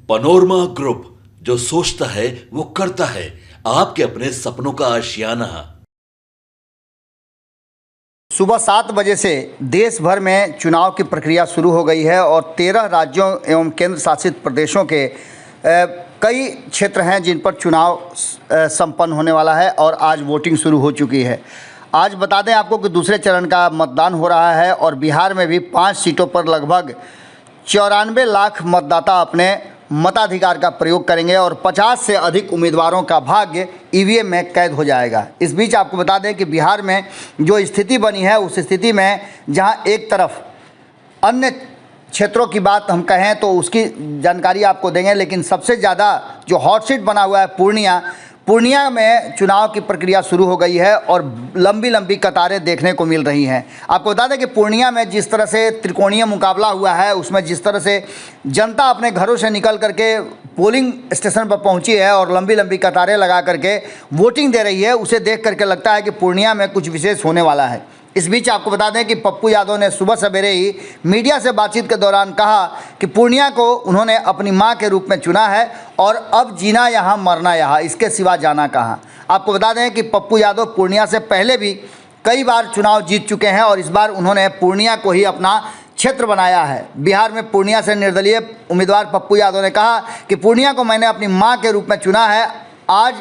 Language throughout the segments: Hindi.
पनोरमा ग्रुप, जो सोचता है वो करता है। आपके अपने सपनों का आशियाना। सुबह 7 बजे से देश भर में चुनाव की प्रक्रिया शुरू हो गई है और 13 राज्यों एवं केंद्र शासित प्रदेशों के कई क्षेत्र हैं जिन पर चुनाव संपन्न होने वाला है और आज वोटिंग शुरू हो चुकी है। आज बता दें आपको कि दूसरे चरण का मतदान हो रहा है और बिहार में भी 5 सीटों पर लगभग 94 लाख मतदाता अपने मताधिकार का प्रयोग करेंगे और 50 से अधिक उम्मीदवारों का भाग्य ईवीएम में कैद हो जाएगा। इस बीच आपको बता दें कि बिहार में जो स्थिति बनी है उस स्थिति में जहां एक तरफ अन्य क्षेत्रों की बात हम कहें तो उसकी जानकारी आपको देंगे, लेकिन सबसे ज़्यादा जो हॉट सीट बना हुआ है पूर्णिया में चुनाव की प्रक्रिया शुरू हो गई है और लंबी लंबी कतारें देखने को मिल रही हैं। आपको बता दें कि पूर्णिया में जिस तरह से त्रिकोणीय मुकाबला हुआ है उसमें जिस तरह से जनता अपने घरों से निकल करके पोलिंग स्टेशन पर पहुंची है और लंबी लंबी कतारें लगा करके वोटिंग दे रही है, उसे देख करके लगता है कि पूर्णिया में कुछ विशेष होने वाला है। इस बीच आपको बता दें कि पप्पू यादव ने सुबह सवेरे ही मीडिया से बातचीत के दौरान कहा कि पूर्णिया को उन्होंने अपनी मां के रूप में चुना है और अब जीना यहाँ मरना यहाँ, इसके सिवा जाना कहाँ। आपको बता दें कि पप्पू यादव पूर्णिया से पहले भी कई बार चुनाव जीत चुके हैं और इस बार उन्होंने पूर्णिया को ही अपना क्षेत्र बनाया है। बिहार में पूर्णिया से निर्दलीय उम्मीदवार पप्पू यादव ने कहा कि पूर्णिया को मैंने अपनी माँ के रूप में चुना है। आज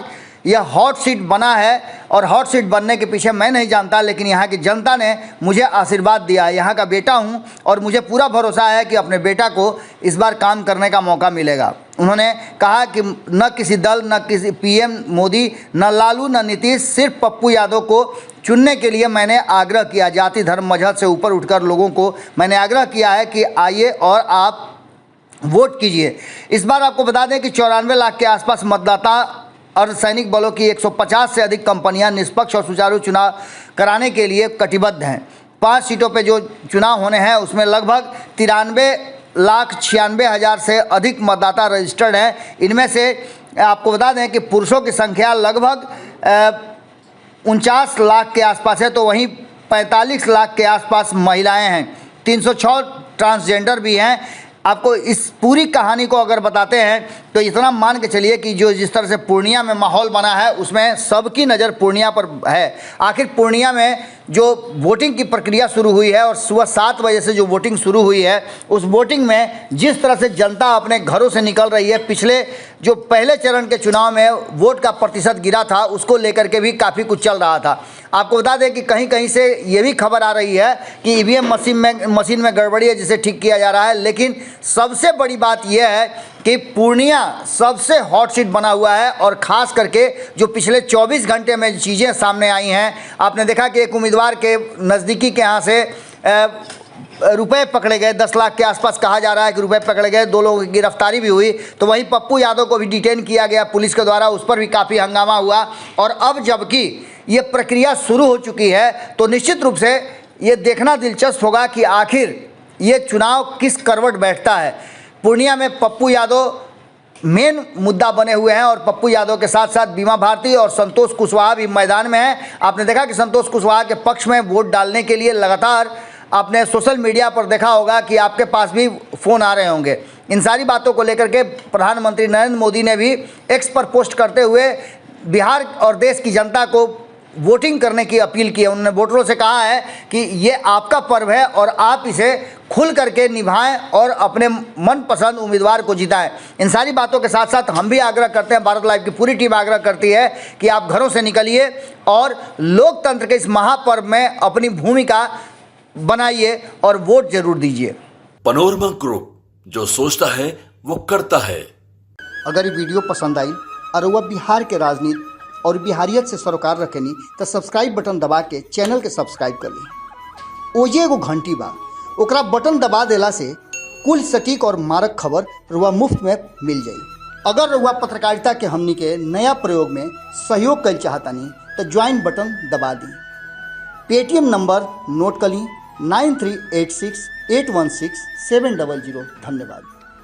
यह हॉट सीट बना है और हॉट सीट बनने के पीछे मैं नहीं जानता, लेकिन यहाँ की जनता ने मुझे आशीर्वाद दिया है। यहाँ का बेटा हूँ और मुझे पूरा भरोसा है कि अपने बेटा को इस बार काम करने का मौका मिलेगा। उन्होंने कहा कि न किसी दल, न किसी पीएम मोदी, न लालू, न नीतीश, सिर्फ पप्पू यादव को चुनने के लिए मैंने आग्रह किया। जाति धर्म मजहब से ऊपर उठकर लोगों को मैंने आग्रह किया है कि आइए और आप वोट कीजिए। इस बार आपको बता दें कि 94 लाख के आसपास मतदाता अर्धसैनिक बलों की 150 से अधिक कंपनियां निष्पक्ष और सुचारू चुनाव कराने के लिए कटिबद्ध हैं। 5 सीटों पर जो चुनाव होने हैं उसमें लगभग 93,96,000 से अधिक मतदाता रजिस्टर्ड हैं। इनमें से आपको बता दें कि पुरुषों की संख्या लगभग 49 लाख के आसपास है, तो वहीं 45 लाख के आसपास महिलाएं हैं। 306 ट्रांसजेंडर भी हैं। आपको इस पूरी कहानी को अगर बताते हैं तो इतना मान के चलिए कि जो जिस तरह से पूर्णिया में माहौल बना है उसमें सबकी नज़र पूर्णिया पर है। आखिर पूर्णिया में जो वोटिंग की प्रक्रिया शुरू हुई है और सुबह 7 बजे से जो वोटिंग शुरू हुई है उस वोटिंग में जिस तरह से जनता अपने घरों से निकल रही है, पिछले जो पहले चरण के चुनाव में वोट का प्रतिशत गिरा था उसको लेकर के भी काफ़ी कुछ चल रहा था। आपको बता दें कि कहीं कहीं से ये भी खबर आ रही है कि ईवीएम मशीन में गड़बड़ी है जिसे ठीक किया जा रहा है, लेकिन सबसे बड़ी बात यह है कि पूर्णिया सबसे हॉट सीट बना हुआ है और ख़ास करके जो पिछले 24 घंटे में चीज़ें सामने आई हैं। आपने देखा कि एक उम्मीदवार के नज़दीकी के यहाँ से रुपए पकड़े गए, 10 लाख के आसपास कहा जा रहा है कि रुपए पकड़े गए। 2 लोगों की गिरफ्तारी भी हुई। तो वहीं पप्पू यादव को भी डिटेन किया गया पुलिस के द्वारा, उस पर भी काफ़ी हंगामा हुआ। और अब जबकि ये प्रक्रिया शुरू हो चुकी है तो निश्चित रूप से ये देखना दिलचस्प होगा कि आखिर ये चुनाव किस करवट बैठता है। पूर्णिया में पप्पू यादव मेन मुद्दा बने हुए हैं और पप्पू यादव के साथ साथ बीमा भारती और संतोष कुशवाहा भी मैदान में हैं। आपने देखा कि संतोष कुशवाहा के पक्ष में वोट डालने के लिए लगातार आपने सोशल मीडिया पर देखा होगा कि आपके पास भी फ़ोन आ रहे होंगे। इन सारी बातों को लेकर के प्रधानमंत्री नरेंद्र मोदी ने भी एक्स पर पोस्ट करते हुए बिहार और देश की जनता को वोटिंग करने की अपील की है। उन्होंने वोटरों से कहा है कि ये आपका पर्व है और आप इसे खुल करके निभाएं और अपने मनपसंद उम्मीदवार को जिताएं। इन सारी बातों के साथ साथ हम भी आग्रह करते हैं, भारत लाइव की पूरी टीम आग्रह करती है कि आप घरों से निकलिए और लोकतंत्र के इस महापर्व में अपनी भूमिका बनाइए और वोट जरूर दीजिए। पनोरमा ग्रुप, जो सोचता है वो करता है। अगर ये वीडियो पसंद आई और वह बिहार के राजनीति और बिहारियत से सरोकार रखेनी तो सब्सक्राइब बटन दबा के चैनल के सब्सक्राइब कर ली। ओजे एगो घंटी बा, ओकरा बटन दबा देला से कुल सटीक और मारक खबर रुआ मुफ्त में मिल जाई। अगर रुआ पत्रकारिता के हमनी के नया प्रयोग में सहयोग कर चाहतानी तो ज्वाइन बटन दबा दी। पेटीएम नंबर नोट कर ली 9386816700। धन्यवाद।